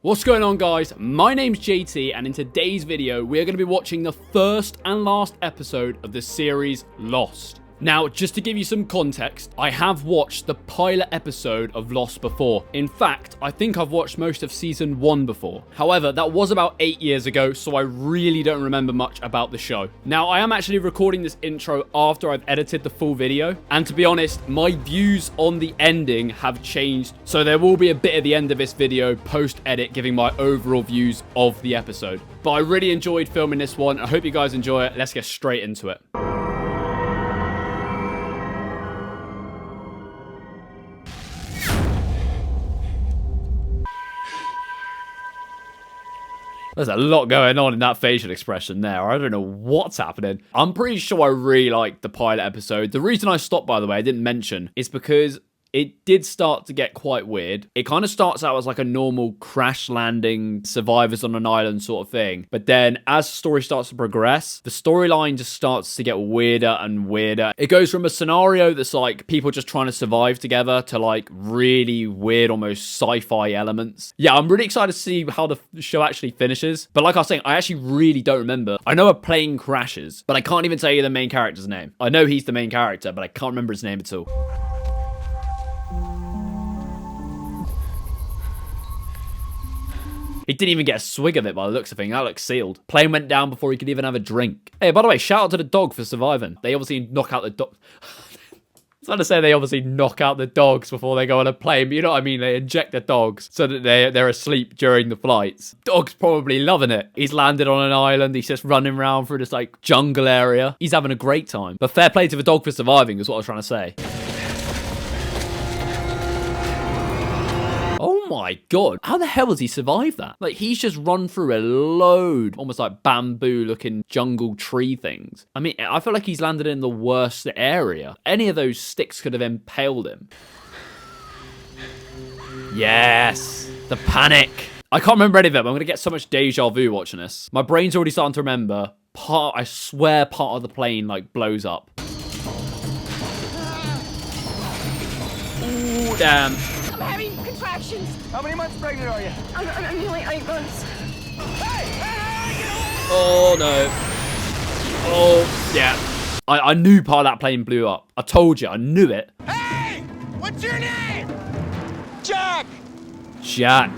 What's going on, guys? My name's JT, and in today's video, we're going to be watching the first and last episode of the series Lost. Now, just to give you some context, I have watched the pilot episode of Lost before. In fact, I think I've watched most of season 1 before. However, that was about 8 years ago, so I really don't remember much about the show. Now, I am actually recording this intro after I've edited the full video, and to be honest, my views on the ending have changed, so there will be a bit at the end of this video post-edit giving my overall views of the episode. But I really enjoyed filming this one. I hope you guys enjoy it. Let's get straight into it. There's a lot going on in that facial expression there. I don't know what's happening. I'm pretty sure I really liked the pilot episode. The reason I stopped, by the way, I didn't mention, is because it did start to get quite weird. It kind of starts out as like a normal crash landing, survivors on an island sort of thing. But then as the story starts to progress, the storyline just starts to get weirder and weirder. It goes from a scenario that's like people just trying to survive together to like really weird, almost sci-fi elements. Yeah, I'm really excited to see how the show actually finishes. But like I was saying, I actually really don't remember. I know a plane crashes, but I can't even tell you the main character's name. I know he's the main character, but I can't remember his name at all. He didn't even get a swig of it by the looks of things. That looks sealed. Plane went down before he could even have a drink. Hey, by the way, shout out to the dog for surviving. They obviously knock out the dog. I was going to say they obviously knock out the dogs before they go on a plane, but you know what I mean? They inject the dogs so that they're asleep during the flights. Dog's probably loving it. He's landed on an island. He's just running around through this like jungle area. He's having a great time. But fair play to the dog for surviving is what I was trying to say. Oh my god, how the hell has he survived that? Like, he's just run through a load, almost like bamboo looking jungle tree things. I mean, I feel like he's landed in the worst area. Any of those sticks could have impaled him. Yes, the panic. I can't remember any of it, but I'm going to get so much deja vu watching this. My brain's already starting to remember. I swear part of the plane like blows up. Ooh, damn. I'm having contractions. How many months pregnant are you? I'm nearly 8 months. Oh, no. Oh, yeah. I knew part of that plane blew up. I told you. I knew it. Hey! What's your name? Jack! Jack.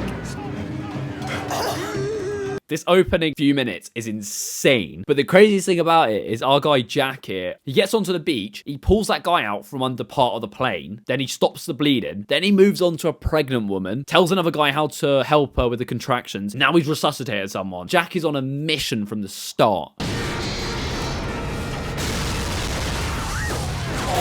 This opening few minutes is insane. But the craziest thing about it is our guy Jack here, he gets onto the beach, he pulls that guy out from under part of the plane, then he stops the bleeding, then he moves on to a pregnant woman, tells another guy how to help her with the contractions. Now he's resuscitated someone. Jack is on a mission from the start.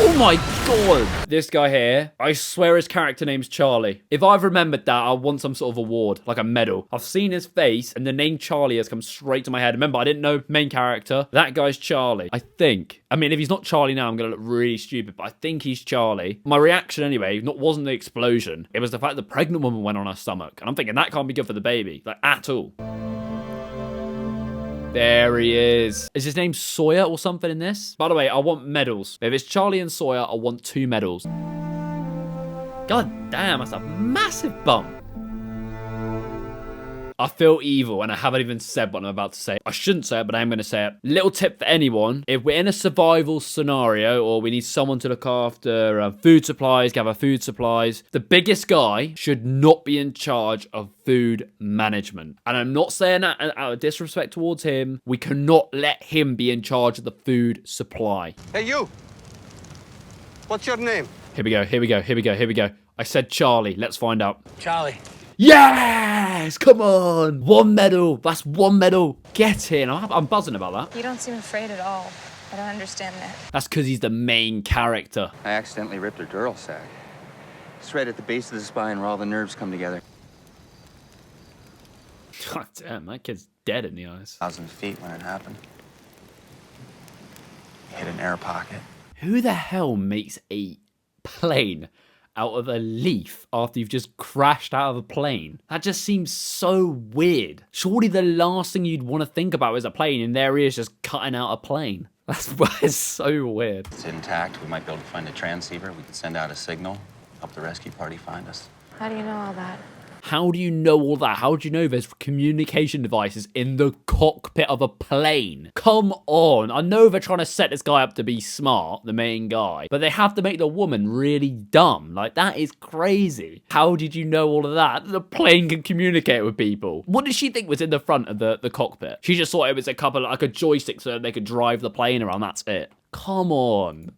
Oh my god! This guy here, I swear his character name's Charlie. If I've remembered that, I want some sort of award, like a medal. I've seen his face, and the name Charlie has come straight to my head. Remember, I didn't know main character. That guy's Charlie, I think. I mean, if he's not Charlie now, I'm going to look really stupid, but I think he's Charlie. My reaction, anyway, wasn't the explosion. It was the fact the pregnant woman went on her stomach. And I'm thinking, that can't be good for the baby. Like, at all. There he is. Is his name Sawyer or something in this? By the way, I want medals. If it's Charlie and Sawyer, I want 2 medals. God damn, that's a massive bump. I feel evil, and I haven't even said what I'm about to say. I shouldn't say it, but I am going to say it. Little tip for anyone. If we're in a survival scenario, or we need someone to look after food supplies, gather food supplies, the biggest guy should not be in charge of food management. And I'm not saying that out of disrespect towards him. We cannot let him be in charge of the food supply. Hey, you! What's your name? Here we go, here we go, here we go, here we go. I said Charlie. Let's find out. Charlie. Yes! Come on! 1 medal. That's 1 medal. Get in. I'm buzzing about that. You don't seem afraid at all. I don't understand that. That's because he's the main character. I accidentally ripped her dural sac. It's right at the base of the spine where all the nerves come together. God damn, that kid's dead in the eyes. 1,000 feet when it happened. Hit an air pocket. Who the hell makes a plane out of a leaf after you've just crashed out of a plane? That just seems so weird. Surely the last thing you'd want to think about is a plane, and there he is just cutting out a plane. That's why it's so weird. It's intact. We might be able to find a transceiver. We can send out a signal, help the rescue party find us. How do you know all that? How do you know all that? How do you know there's communication devices in the cockpit of a plane? Come on. I know they're trying to set this guy up to be smart, the main guy, but they have to make the woman really dumb. Like, that is crazy. How did you know all of that? The plane can communicate with people. What did she think was in the front of the cockpit? She just thought it was a couple, like a joystick so they could drive the plane around. That's it. Come on.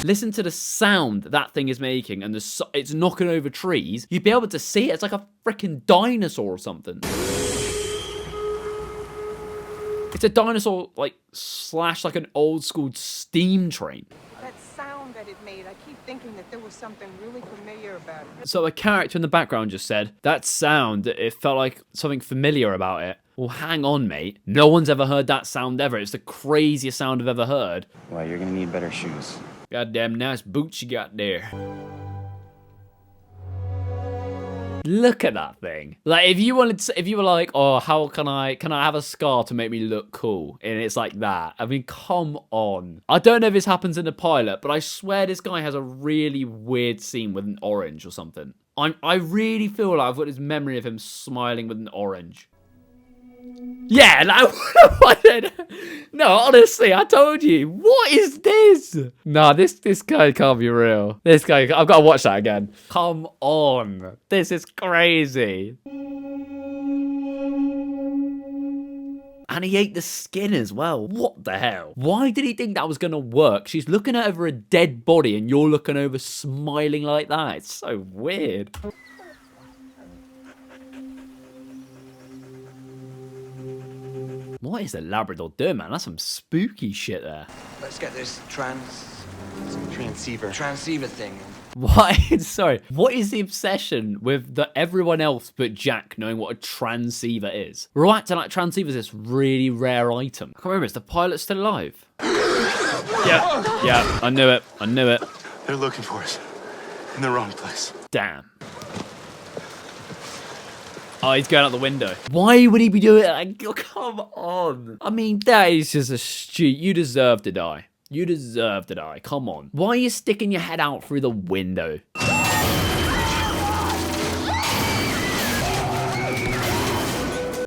Listen to the sound that thing is making, and it's knocking over trees. You'd be able to see it. It's like a freaking dinosaur or something. It's a dinosaur, like, slash like an old school steam train. That sound that it made, I keep thinking that there was something really familiar about it. So a character in the background just said, that sound, it felt like something familiar about it. Well, hang on, mate. No one's ever heard that sound ever. It's the craziest sound I've ever heard. Well, you're gonna need better shoes. Goddamn nice boots you got there. Look at that thing. Like, if you were like, oh, how can I have a scar to make me look cool? And it's like that. I mean, come on. I don't know if this happens in the pilot, but I swear this guy has a really weird scene with an orange or something. I really feel like I've got this memory of him smiling with an orange. Yeah, no, honestly, I told you. What is this? Nah, this guy can't be real. This guy, I've got to watch that again. Come on. This is crazy. And he ate the skin as well. What the hell? Why did he think that was going to work? She's looking over a dead body and you're looking over smiling like that. It's so weird. What is the Labrador doing, man? That's some spooky shit there. Let's get this Transceiver. transceiver thing. Why? Sorry. What is the obsession with everyone else but Jack knowing what a transceiver is? We're all acting like transceiver's this really rare item. I can't remember. Is the pilot still alive? Yeah. I knew it. They're looking for us. In the wrong place. Damn. Oh, he's going out the window. Why would he be doing it? Like, oh, come on. I mean, that is just you deserve to die. You deserve to die. Come on. Why are you sticking your head out through the window?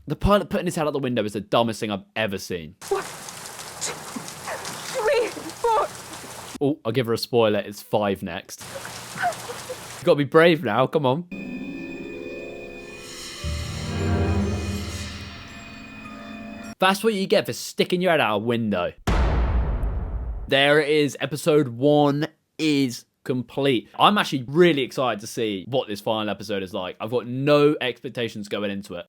The pilot putting his head out the window is the dumbest thing I've ever seen. 3, 4. Oh, I'll give her a spoiler. It's 5 next. You've got to be brave now. Come on. That's what you get for sticking your head out a window. There it is. Episode 1 is complete. I'm actually really excited to see what this final episode is like. I've got no expectations going into it.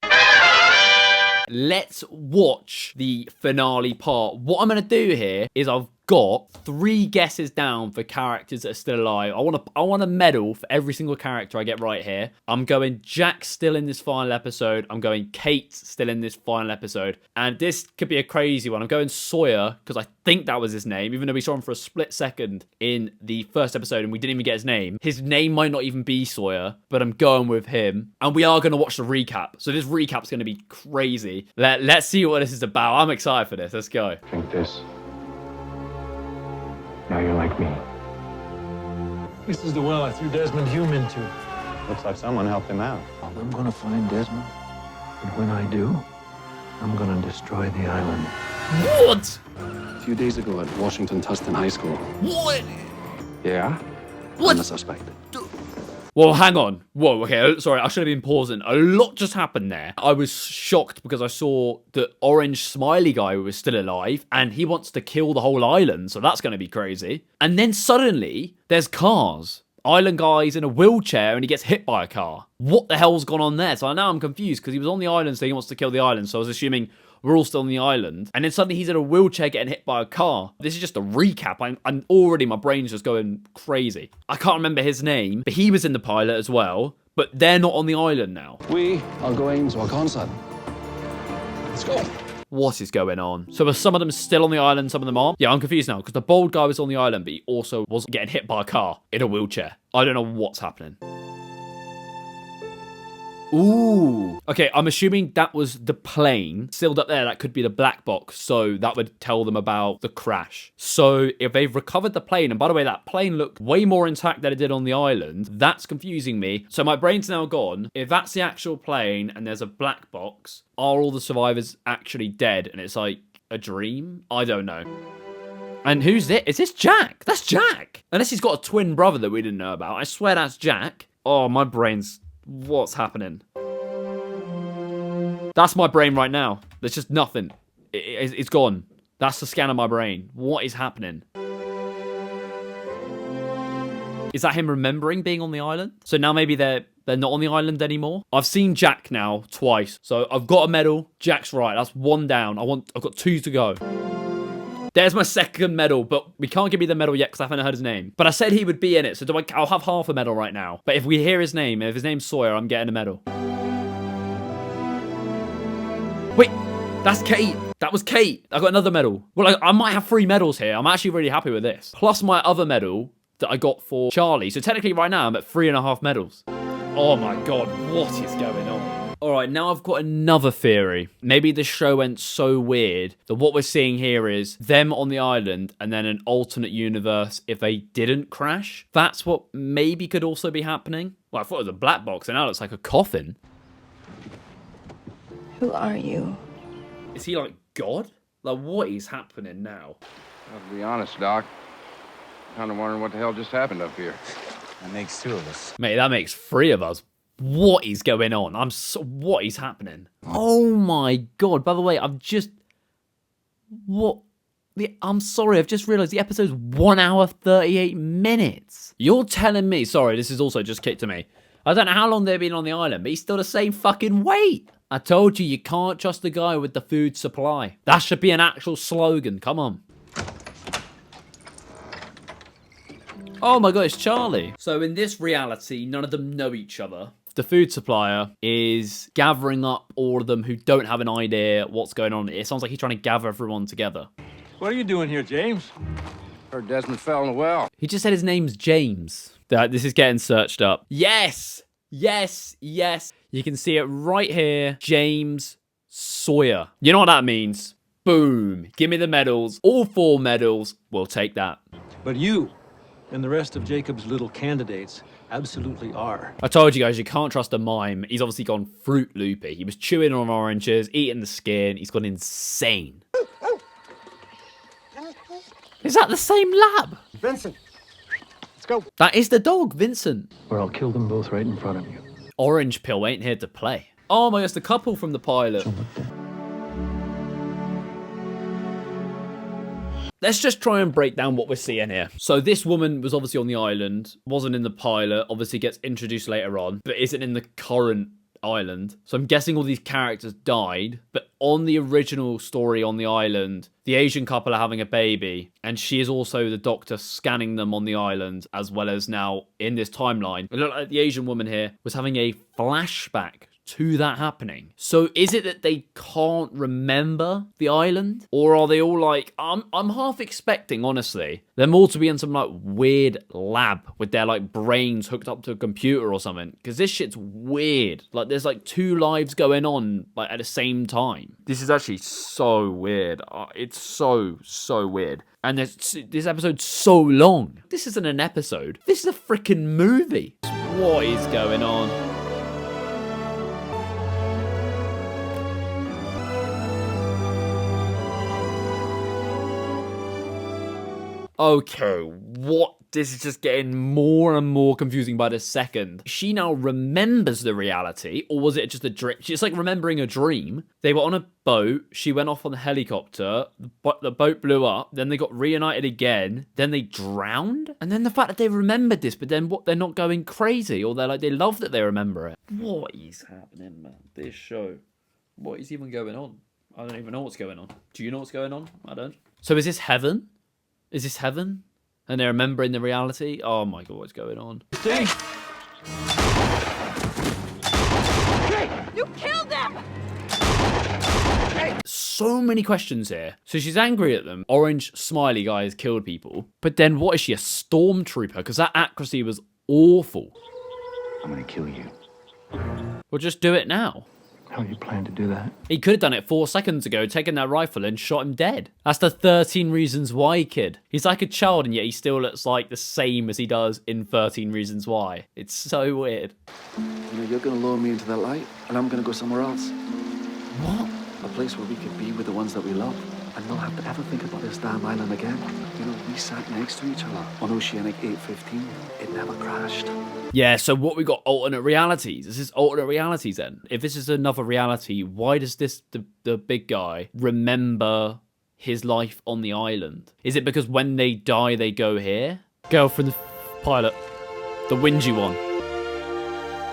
Let's watch the finale part. What I'm going to do here is I've got 3 guesses down for characters that are still alive. I want a medal for every single character I get right here. I'm going Jack still in this final episode. I'm going Kate still in this final episode. And this could be a crazy one. I'm going Sawyer because I think that was his name, even though we saw him for a split second in the first episode and we didn't even get his name. His name might not even be Sawyer, but I'm going with him. And we are going to watch the recap. So this recap's going to be crazy. Let's see what this is about. I'm excited for this. Let's go. Drink this. Now you're like me. This is the well I threw Desmond Hume into. Looks like someone helped him out. I'm gonna find Desmond. And when I do, I'm gonna destroy the island. What? A few days ago at Washington Tustin High School. What? Yeah? What? I'm a suspect. Well, hang on. Whoa, okay, sorry, I should have been pausing. A lot just happened there. I was shocked because I saw the orange smiley guy was still alive, and he wants to kill the whole island, so that's going to be crazy. And then suddenly, there's cars. Island guy's in a wheelchair, and he gets hit by a car. What the hell's gone on there? So now I'm confused, because he was on the island saying he wants to kill the island, so I was assuming we're all still on the island. And then suddenly he's in a wheelchair getting hit by a car. This is just a recap. I'm already, my brain's just going crazy. I can't remember his name, but he was in the pilot as well. But they're not on the island now. We are going to a concert. Let's go. What is going on? So are some of them still on the island, some of them aren't? Yeah, I'm confused now, because the bald guy was on the island, but he also was getting hit by a car in a wheelchair. I don't know what's happening. Ooh. Okay, I'm assuming that was the plane sealed up there. That could be the black box. So that would tell them about the crash. So if they've recovered the plane, and by the way, that plane looked way more intact than it did on the island. That's confusing me. So my brain's now gone. If that's the actual plane and there's a black box, are all the survivors actually dead? And it's like a dream? I don't know. And who's this? Is this Jack? That's Jack. Unless he's got a twin brother that we didn't know about. I swear that's Jack. Oh, my brain's... What's happening? That's my brain right now. There's just nothing. It's gone. That's the scan of my brain. What is happening? Is that him remembering being on the island? So now maybe they're not on the island anymore? I've seen Jack now twice. So I've got a medal. Jack's right. That's one down. I've got 2 to go. There's my second medal, but we can't give me the medal yet because I haven't heard his name. But I said he would be in it, so I'll have half a medal right now. But if we hear his name, if his name's Sawyer, I'm getting a medal. Wait, that's Kate. That was Kate. I got another medal. Well, I might have 3 medals here. I'm actually really happy with this. Plus my other medal that I got for Charlie. So technically right now I'm at 3.5 medals. Oh my God, what is going on? All right, now I've got another theory. Maybe the show went so weird that what we're seeing here is them on the island and then an alternate universe if they didn't crash. That's what maybe could also be happening. Well, I thought it was a black box and now it looks like a coffin. Who are you? Is he like God? Like, what is happening now? Well, to be honest, Doc, I'm kind of wondering what the hell just happened up here. That makes 2 of us. Mate, that makes 3 of us. What is going on? What is happening? Oh my God. By the way, I'm sorry, I've just realized the episode's 1 hour, 38 minutes. You're telling me, sorry, this is also just kicked to me. I don't know how long they've been on the island, but he's still the same fucking weight. I told you can't trust the guy with the food supply. That should be an actual slogan. Come on. Oh my God, it's Charlie. So in this reality, none of them know each other. The food supplier is gathering up all of them who don't have an idea what's going on. It sounds like he's trying to gather everyone together. What are you doing here, James? Heard Desmond fell in a well. He just said his name's James. This is getting searched up. Yes! Yes! Yes! You can see it right here. James Sawyer. You know what that means? Boom. Give me the medals. All 4 medals. We'll take that. But you and the rest of Jacob's little candidates absolutely are. I told you guys, you can't trust a mime. He's obviously gone Fruit Loopy. He was chewing on oranges, eating the skin. He's gone insane. Is that the same lab? Vincent, let's go. That is the dog, Vincent. Or I'll kill them both right in front of you. Orange Pill ain't here to play. Oh my gosh, the couple from the pilot. Let's just try and break down what we're seeing here. So this woman was obviously on the island, wasn't in the pilot, obviously gets introduced later on, but isn't in the current island. So I'm guessing all these characters died, but on the original story on the island, the Asian couple are having a baby, and she is also the doctor scanning them on the island, as well as now in this timeline. It looked like the Asian woman here was having a flashback to that happening. So is it that they can't remember the island? Or are they all like, I'm half expecting, honestly, them all to be in some like weird lab with their like brains hooked up to a computer or something. Because this shit's weird. Like there's like 2 lives going on like at the same time. This is actually so weird. It's so weird. And this episode's so long. This isn't an episode. This is a freaking movie. What is going on? Okay, what? This is just getting more and more confusing by the second. She now remembers the reality, or was it just a dream? She's like remembering a dream. They were on a boat. She went off on the helicopter. The boat blew up. Then they got reunited again. Then they drowned. And then the fact that they remembered this, but then what? They're not going crazy, or they're like they love that they remember it. What is happening, man? This show. What is even going on? I don't even know what's going on. Do you know what's going on? I don't. So is this heaven? Is this heaven? And they're remembering the reality? Oh my God, what's going on? You killed them! So many questions here. So she's angry at them. Orange smiley guy has killed people. But then what is she, a stormtrooper? Because that accuracy was awful. I'm gonna kill you. Well, just do it now. How you plan to do that? He could have done it 4 seconds ago, taken that rifle and shot him dead. That's the 13 Reasons Why kid. He's like a child and yet he still looks like the same as he does in 13 Reasons Why. It's so weird. You know, you're gonna lure me into that light, and I'm gonna go somewhere else. What? A place where we can be with the ones that we love, and not have to ever think about this damn island again. You know, we sat next to each other on Oceanic 815. It never crashed. Yeah, so what we got, alternate realities. This is alternate realities then. If this is another reality, why does the big guy remember his life on the island? Is it because when they die, they go here? Girl from the pilot. The whingy one.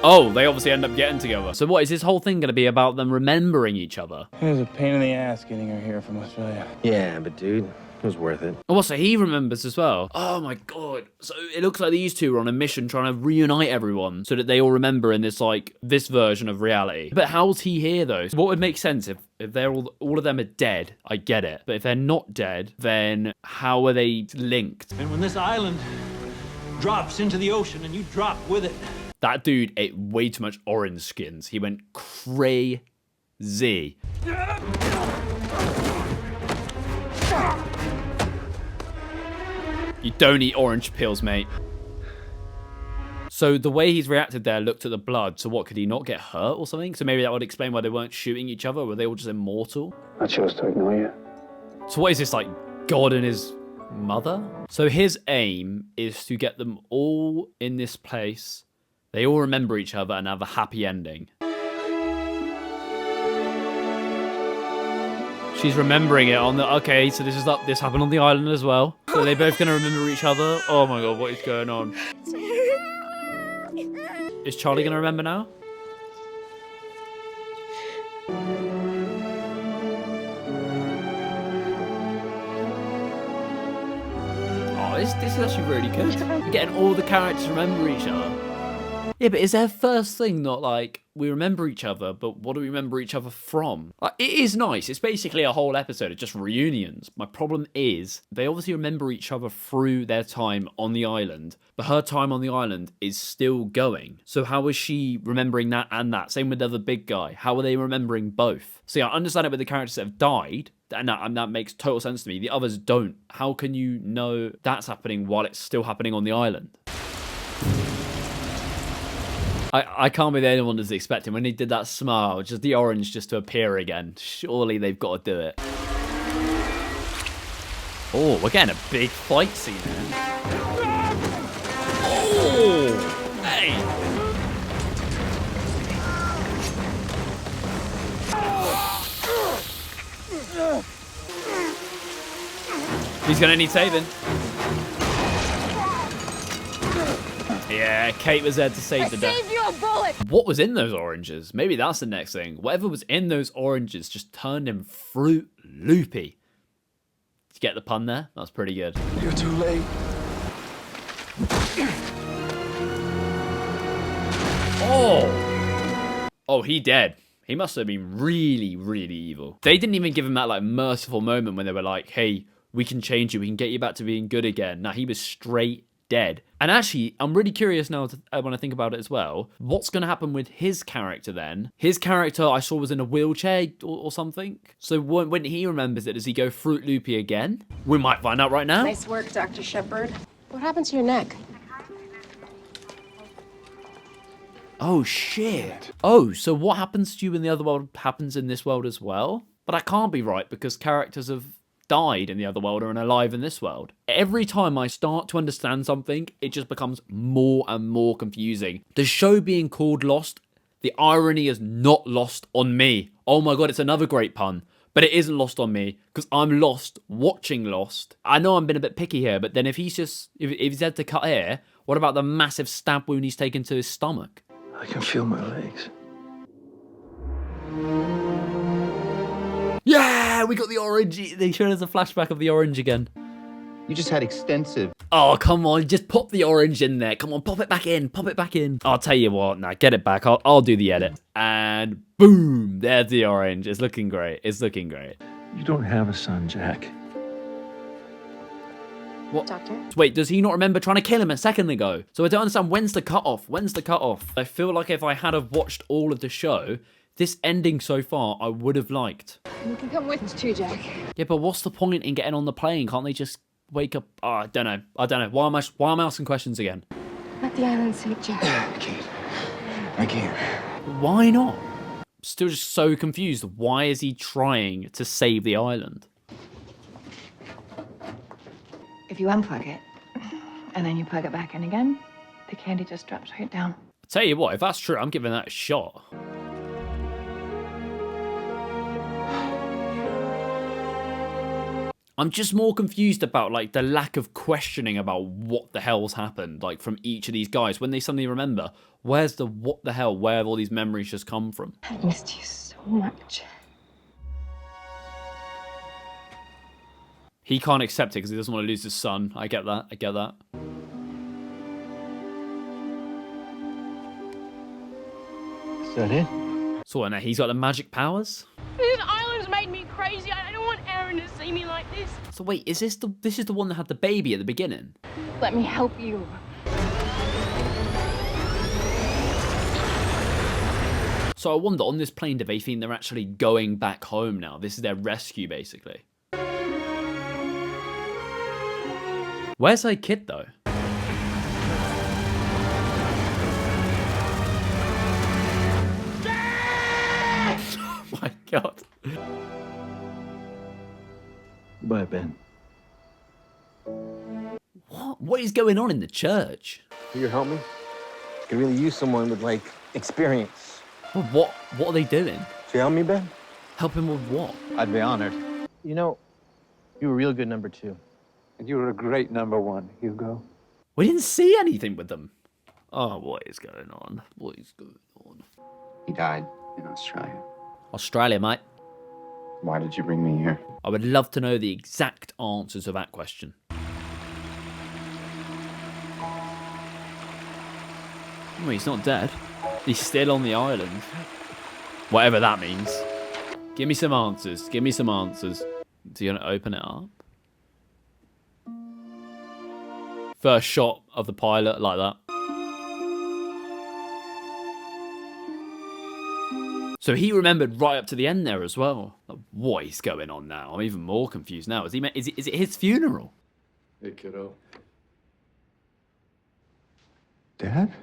Oh, they obviously end up getting together. So what, is this whole thing going to be about them remembering each other? It was a pain in the ass getting her here from Australia. Yeah, but dude, it was worth it. Oh, so he remembers as well. Oh my god. So it looks like these two are on a mission trying to reunite everyone so that they all remember in this, like, this version of reality. But how's he here, though? What would make sense if they're all of them are dead? I get it. But if they're not dead, then how are they linked? And when this island drops into the ocean and you drop with it. That dude ate way too much orange skins. He went crazy. You don't eat orange pills, mate. So the way he's reacted there looked at the blood. So what, could he not get hurt or something? So maybe that would explain why they weren't shooting each other. Were they all just immortal? I chose to ignore you. So what is this, like God and his mother? So his aim is to get them all in this place. They all remember each other and have a happy ending. She's remembering it on the... Okay, so this happened on the island as well. So they're both going to remember each other. Oh my god, what is going on? Is Charlie going to remember now? Oh, this is actually really good. We're getting all the characters to remember each other. Yeah, but is their first thing not like, we remember each other, but what do we remember each other from? Like, it is nice. It's basically a whole episode of just reunions. My problem is, they obviously remember each other through their time on the island, but her time on the island is still going. So how is she remembering that and that? Same with the other big guy. How are they remembering both? See, I understand it with the characters that have died, and that makes total sense to me. The others don't. How can you know that's happening while it's still happening on the island? I can't be the only one that's expecting when he did that smile, just the orange just to appear again. Surely they've got to do it. Oh, we're getting a big fight scene here. Oh, hey. He's gonna need saving. Yeah, Kate was there to save the day. Save you a bullet! What was in those oranges? Maybe that's the next thing. Whatever was in those oranges just turned him fruit loopy. Did you get the pun there? That's pretty good. You're too late. Oh, he dead. He must have been really, really evil. They didn't even give him that like merciful moment when they were like, hey, we can change you. We can get you back to being good again. Now he was straight dead. And actually, I'm really curious now when I think about it as well. What's going to happen with his character then? His character I saw was in a wheelchair or something. So when he remembers it, does he go fruit loopy again? We might find out right now. Nice work, Dr. Shepard. What happened to your neck? Oh, shit. Oh, so what happens to you in the other world happens in this world as well? But that can't be right because characters have died in the other world and alive in this world. Every time I start to understand something, it just becomes more and more confusing. The show being called Lost, the irony is not lost on me. Oh my god, it's another great pun. But it isn't lost on me because I'm lost watching Lost. I know I'm being a bit picky here, but then if he's had to cut hair, what about the massive stab wound he's taken to his stomach? I can feel my legs. Yeah, we got the orange. They showed us a flashback of the orange again. You just had extensive... Oh, come on. Just pop the orange in there. Come on, pop it back in. Pop it back in. I'll tell you what. Nah, get it back. I'll do the edit. And boom. There's the orange. It's looking great. It's looking great. You don't have a son, Jack. What? Doctor? Wait, does he not remember trying to kill him a second ago? So I don't understand, when's the cutoff? When's the cutoff? I feel like if I had have watched all of the show, this ending so far I would have liked. You can come with us too, Jack. Yeah, but what's the point in getting on the plane? Can't they just wake up? Oh, I don't know. Why am I asking questions again? Let the island sink, Jack. I can't. Why not? Still just so confused. Why is he trying to save the island? If you unplug it, and then you plug it back in again, the candy just drops right down. I'll tell you what, if that's true, I'm giving that a shot. I'm just more confused about, like, the lack of questioning about what the hell's happened, like, from each of these guys. When they suddenly remember, where's the what the hell? Where have all these memories just come from? I missed you so much. He can't accept it because he doesn't want to lose his son. I get that. I get that. Is that it? So what now? He's got the magic powers? This island's made me crazy. I don't want Aaron to see me like this. So wait, is this is the one that had the baby at the beginning? Let me help you. So I wonder, on this plane, do they think they're actually going back home now? This is their rescue, basically. Where's her kid, though? Oh my god. Bye, Ben. What is going on in the church? Will you help me? I could really use someone with, like, experience. Well, what are they doing? So you help me, Ben? Help him with what? I'd be honored. You know, you were a real good number 2. And you were a great number 1, Hugo. We didn't see anything with them. Oh, what is going on? What is going on? He died in Australia. Australia, mate. Why did you bring me here? I would love to know the exact answer to that question. Oh, he's not dead. He's still on the island. Whatever that means. Give me some answers. Give me some answers. Is he going to open it up? First shot of the pilot like that. So he remembered right up to the end there as well. Like, what is going on now? I'm even more confused now. Is it his funeral? Hey, kiddo. Dad?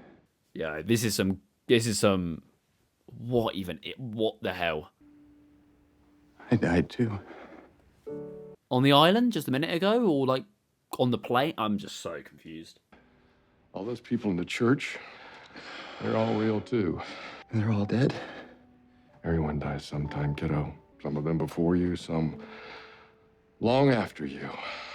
Yeah, this is some, what the hell? I died too. On the island just a minute ago, or like on the plane? I'm just so confused. All those people in the church, they're all real too. They're all dead? Everyone dies sometime, kiddo. Some of them before you, some long after you.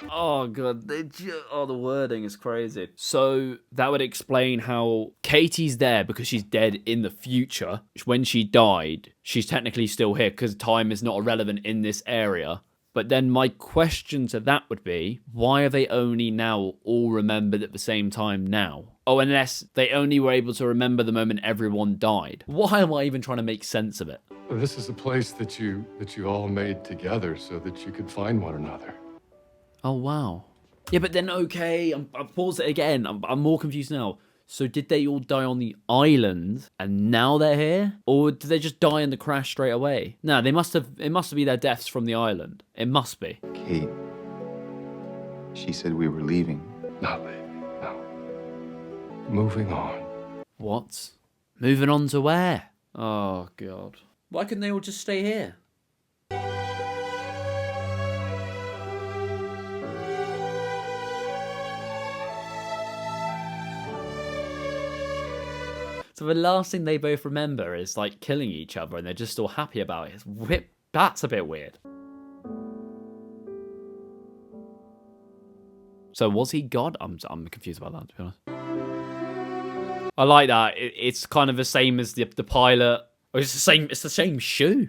Oh god, the wording is crazy. So that would explain how Katie's there because she's dead in the future. When she died, she's technically still here because time is not irrelevant in this area. But then my question to that would be, why are they only now all remembered at the same time now? Oh, unless they only were able to remember the moment everyone died. Why am I even trying to make sense of it? This is a place that you all made together so that you could find one another. Oh, wow. Yeah, but then, okay, I'll pause it again. I'm more confused now. So did they all die on the island and now they're here? Or did they just die in the crash straight away? No, it must have been their deaths from the island. It must be. Kate. She said we were leaving. Not leaving, no. Moving on. What? Moving on to where? Oh, God. Why couldn't they all just stay here? So the last thing they both remember is like killing each other and they're just all happy about it. That's a bit weird. So was he God? I'm confused about that, to be honest. I like that. It's kind of the same as the pilot. Or it's the same shoe.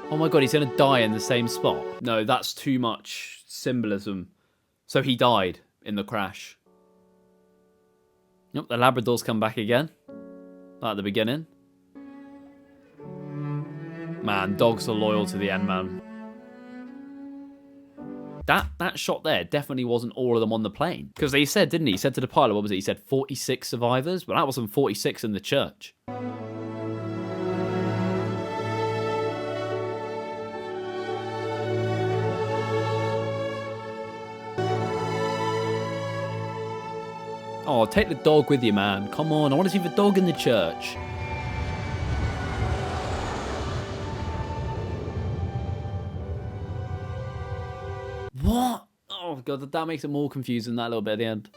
Oh my god, he's gonna die in the same spot. No, that's too much symbolism. So he died in the crash. Yep, the Labradors come back again. Like at the beginning. Man, dogs are loyal to the end, man. that shot there definitely wasn't all of them on the plane. Because he said, didn't he? He said to the pilot, what was it? He said 46 survivors? But that wasn't 46 in the church. Oh, take the dog with you, man. Come on, I want to see the dog in the church. What? Oh, God, that makes it more confusing, that little bit at the end.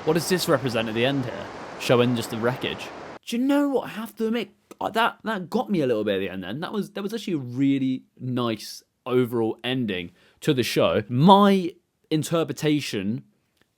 What does this represent at the end here? Showing just the wreckage. Do you know what? I have to admit, that got me a little bit at the end then. That was actually a really nice overall ending to the show. My interpretation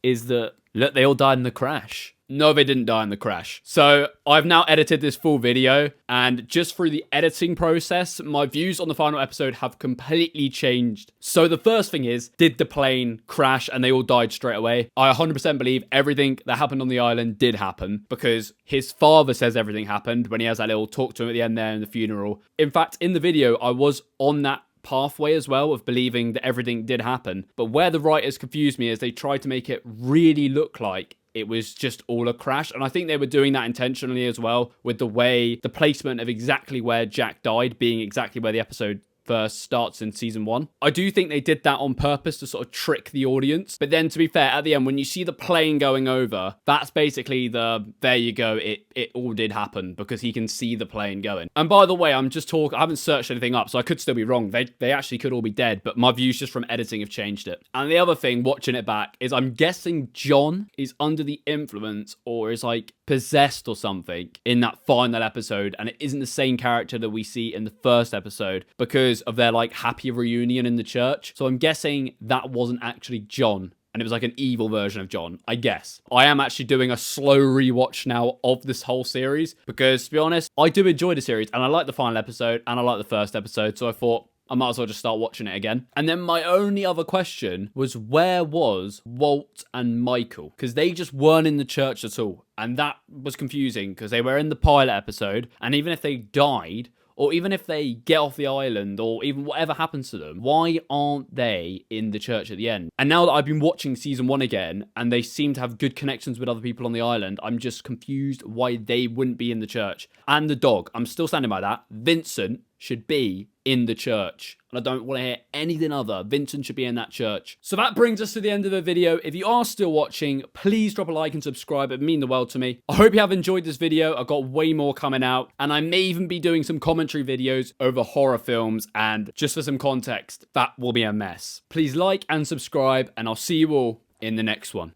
is that, look, they all died in the crash. No, they didn't die in the crash. So I've now edited this full video, and just through the editing process, my views on the final episode have completely changed. So the first thing is, did the plane crash and they all died straight away? I 100% believe everything that happened on the island did happen, because his father says everything happened when he has that little talk to him at the end there in the funeral. In fact, in the video, I was on that pathway as well of believing that everything did happen. But where the writers confused me is they tried to make it really look like it was just all a crash. And I think they were doing that intentionally as well, with the way, the placement of exactly where Jack died being exactly where the episode first starts in season 1. I do think they did that on purpose to sort of trick the audience. But then, to be fair, at the end, when you see the plane going over, that's basically there you go, it all did happen, because he can see the plane going. And by the way, I haven't searched anything up, so I could still be wrong. They actually could all be dead, but my views just from editing have changed it. And the other thing, watching it back, is I'm guessing John is under the influence, or is like possessed or something in that final episode, and it isn't the same character that we see in the first episode, because of their like happy reunion in the church. So I'm guessing that wasn't actually John, and it was like an evil version of John, I guess. I am actually doing a slow rewatch now of this whole series, because to be honest, I do enjoy the series, and I like the final episode, and I like the first episode, so I thought I might as well just start watching it again. And then my only other question was, where was Walt and Michael? Because they just weren't in the church at all. And that was confusing, because they were in the pilot episode, and even if they died, or even if they get off the island, or even whatever happens to them, why aren't they in the church at the end? And now that I've been watching season 1 again, and they seem to have good connections with other people on the island, I'm just confused why they wouldn't be in the church. And the dog, I'm still standing by that. Vincent should be in the church. And I don't want to hear anything other. Vincent should be in that church. So that brings us to the end of the video. If you are still watching, please drop a like and subscribe. It means the world to me. I hope you have enjoyed this video. I've got way more coming out. And I may even be doing some commentary videos over horror films. And just for some context, that will be a mess. Please like and subscribe. And I'll see you all in the next one.